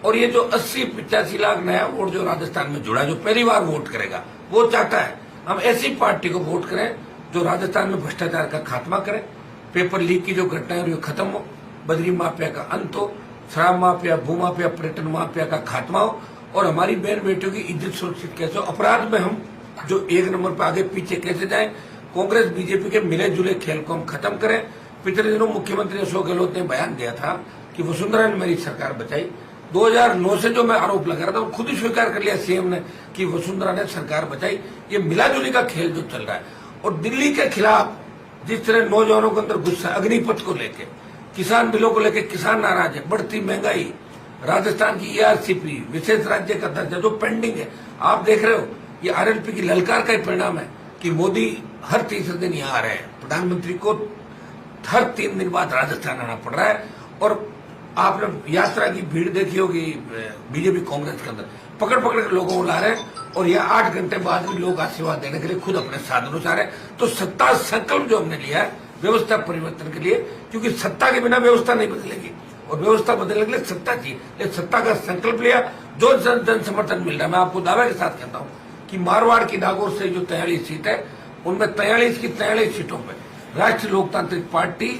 और ये जो 80-85 लाख नया वोट जो राजस्थान में जुड़ा, जो पहली बार वोट करेगा, वो चाहता है हम ऐसी पार्टी को वोट करें जो राजस्थान में भ्रष्टाचार का खात्मा करे, पेपर लीक की जो घटनाएं वो खत्म हो, बदरी माफिया का अंत हो, शराब माफिया, भू माफिया, पर्यटन माफिया का खात्मा हो और हमारी बहन बेटियों की इज्जत सुरक्षित कैसे हो, अपराध में हम जो एक नंबर पर आगे पीछे कैसे जाएं, कांग्रेस बीजेपी के मिले जुले खेल को हम खत्म करें। पिछले दिनों मुख्यमंत्री अशोक गहलोत ने बयान दिया था कि वसुंधरा ने मेरी सरकार बचाई। 2009 से जो मैं आरोप लगा रहा था वो खुद ही स्वीकार कर लिया सीएम ने कि वसुंधरा ने सरकार बचाई। ये मिलाजुली का खेल जो चल रहा है और दिल्ली के खिलाफ जिस तरह नौजवानों के अंदर गुस्सा, अग्निपथ को लेके, किसान बिलों को लेके किसान नाराज है, बढ़ती महंगाई, राजस्थान की ईआरसीपी विशेष राज्य का दर्जा जो पेंडिंग है, आप देख रहे हो ये आरएलपी की ललकार का ही परिणाम है कि मोदी हर तीसरे दिन यहाँ आ रहे हैं, प्रधानमंत्री को हर 3 दिन बाद राजस्थान आना पड़ रहा है। और आपने यात्रा की भीड़ देखी होगी बीजेपी कांग्रेस के अंदर, पकड़ पकड़ के लोगों को ला रहे हैं और यहाँ 8 घंटे बाद भी लोग आशीर्वाद देने के लिए खुद अपने साधनों से आ रहे हैं। तो सत्ता संकल्प जो हमने लिया है व्यवस्था परिवर्तन के लिए, क्योंकि सत्ता के बिना व्यवस्था नहीं बदलेगी और व्यवस्था बदलने के लिए सत्ता चाहिए, लेकिन सत्ता का संकल्प लिया, जो जन समर्थन मिल रहा है। मैं आपको दावे के साथ कहता हूँ कि मारवाड़ की नागौर से जो 43 सीट है उनमें 43 की 43 सीटों पर राष्ट्रीय लोकतांत्रिक पार्टी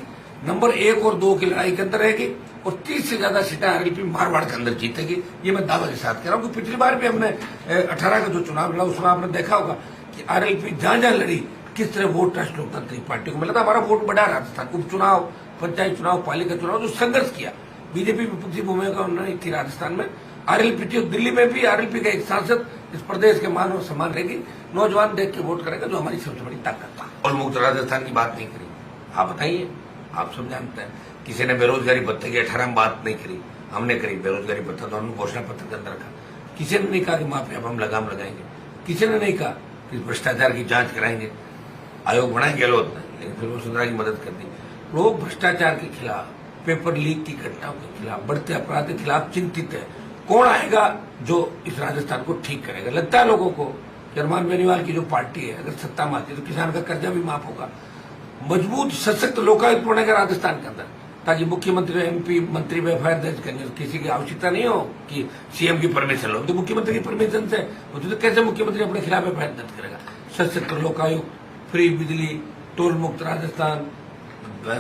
नंबर 1 और 2 की लड़ाई के अंदर रहेगी और 30 से ज्यादा सीटें आरएलपी मारवाड़ के अंदर जीतेगी। ये मैं दावे के साथ कह रहा हूँ कि पिछली बार भी हमने 18 का जो चुनाव लड़ा उसमें आपने देखा होगा कि आरएलपी जहां जहां लड़ी किस तरह वोट राष्ट्रीय लोकतांत्रिक पार्टी को मिला था। हमारा वोट बढ़ा राजस्थान, उपचुनाव, पंचायत चुनाव, पालिका चुनाव जो संघर्ष किया, बीजेपी विपक्षी भूमिका उन्होंने थी राजस्थान में, आरएलपी थी। दिल्ली में भी आरएलपी का एक सांसद इस प्रदेश के मान और सम्मान रहेगी, नौजवान देख के वोट करेगा, जो हमारी सबसे बड़ी ताकत था। और मुक्त राजस्थान की बात नहीं करी, आप बताइए, आप सब जानते हैं। किसी ने बेरोजगारी भत्ते की 18 में बात नहीं करी, हमने करी। बेरोजगारी भत्ता तो हमने घोषणा पत्र के अंदर रखा। किसी ने नहीं कहा कि माफिया पर हम लगाम लगाएंगे, किसी ने नहीं कहा कि भ्रष्टाचार की जांच कराएंगे, आयोग बनाए गहलोत ने, लेकिन फिर वसुंधरा की मदद कर दी। लोग भ्रष्टाचार के खिलाफ, पेपर लीक की घटनाओं के खिलाफ, बढ़ते अपराध के खिलाफ चिंतित है। कौन आएगा जो इस राजस्थान को ठीक करेगा? लगता है लोगों को कि अरमान बेनीवाल की जो पार्टी है अगर सत्ता में आती है तो किसान का कर्जा भी माफ होगा, मजबूत सशक्त लोकायुक्त बनेगा राजस्थान के अंदर, ताकि मुख्यमंत्री एमपी मंत्री में एफआईआर दर्ज करने किसी की आवश्यकता नहीं हो कि सीएम की परमिशन लो। तो मुख्यमंत्री की परमिशन से तो कैसे मुख्यमंत्री अपने खिलाफ एफआईआर दर्ज करेगा? सशक्त लोकायुक्त, फ्री बिजली, टोल मुक्त राजस्थान,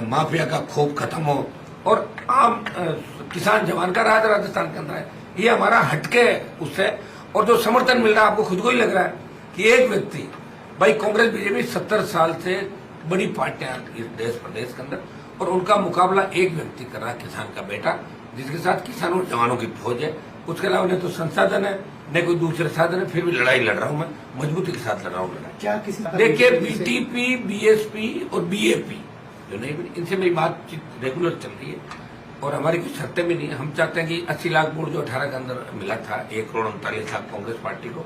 माफिया का खौफ खत्म हो और आम किसान जवान का राज राजस्थान के अंदर है। ये हमारा हटके उससे, और जो समर्थन मिल रहा है आपको खुद को ही लग रहा है कि एक व्यक्ति, भाई कांग्रेस बीजेपी 70 साल से बड़ी पार्टियां इस देश प्रदेश के अंदर, और उनका मुकाबला एक व्यक्ति कर रहा है, किसान का बेटा, जिसके साथ किसानों और जवानों की फौज है। उसके अलावा न तो संसाधन है न कोई दूसरे साधन है, फिर भी लड़ाई लड़ रहा हूं मैं, मजबूती के साथ लड़ रहा हूँ लड़ाई। क्या किसी देखिए बीटीपी, बीएसपी और बीएपी जो नहीं बनी, इनसे मेरी बातचीत रेगुलर चल रही है और हमारी कुछ शर्तें भी नहीं है। हम चाहते हैं कि 80 लाख वोट जो 18 के अंदर मिला था, 1,39,00,000 कांग्रेस पार्टी को,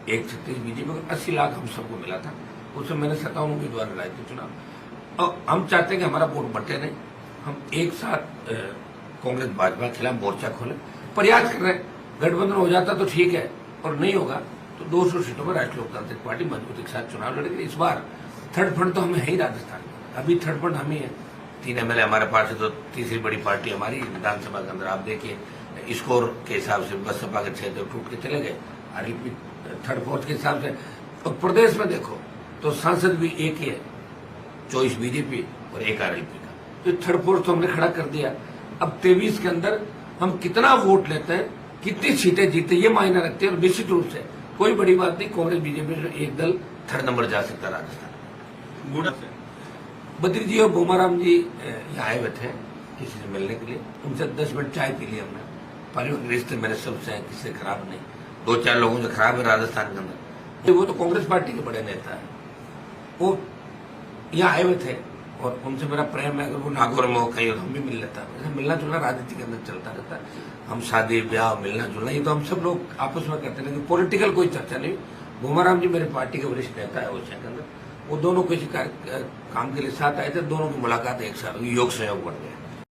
136 बीजेपी को, 80 लाख हम सबको मिला था। उसमें मैंने 57 उम्मीदवार लड़ाए थे चुनाव। और हम चाहते हैं कि हमारा वोट बटे नहीं, हम एक साथ कांग्रेस भाजपा के खिलाफ मोर्चा खोले, प्रयास कर रहे हैं। गठबंधन हो जाता तो ठीक है और नहीं होगा तो 200 सीटों में राष्ट्रीय लोकतांत्रिक पार्टी मजबूती के साथ चुनाव लड़ेगी। इस बार थर्ड फ्रंट तो हमें है ही राजस्थान में, अभी थर्ड फ्रंट हम ही है। 3 एमएलए हमारे पास है तो तीसरी बड़ी पार्टी हमारी विधानसभा के अंदर। आप देखिए स्कोर के हिसाब से बसपा के 6 तो टूट के चले गए, आरएलपी थर्ड फोर्थ के हिसाब से। और प्रदेश में देखो तो सांसद भी एक ही है, 24 बीजेपी और 1 आरएलपी का, तो थर्ड फोर्थ तो हमने खड़ा कर दिया। अब 23 के अंदर हम कितना वोट लेते हैं, कितनी सीटें जीते, ये मायने रखते हैं। और निश्चित रूप से कोई बड़ी बात नहीं, कांग्रेस बीजेपी से एक दल थर्ड नंबर जा सकता राजस्थान। बद्री जी और भूमाराम जी यहाँ आए हुए थे किसी से मिलने के लिए, उनसे 10 मिनट चाय पी ली हमने। पारिवारिक रिश्ते मेरे सबसे हैं, किसी से खराब नहीं, 2-4 लोगों से खराब है राजस्थान के अंदर। वो तो कांग्रेस पार्टी के बड़े नेता है, वो यहाँ आए हुए थे और उनसे मेरा प्रेम है। अगर वो नागौर में हो कहीं तो हम भी मिल लेता है। मिलना जुलना राजनीति के अंदर चलता रहता है। हम शादी ब्याह मिलना जुलना ये तो हम सब लोग आपस में करते हैं, लेकिन पॉलिटिकल कोई चर्चा नहीं। भूमाराम जी मेरे पार्टी के वरिष्ठ नेता है ओडिशा के अंदर, वो दोनों किसी काम के लिए साथ आए थे, दोनों की मुलाकात एक साथ योग सहयोग बढ़ गया।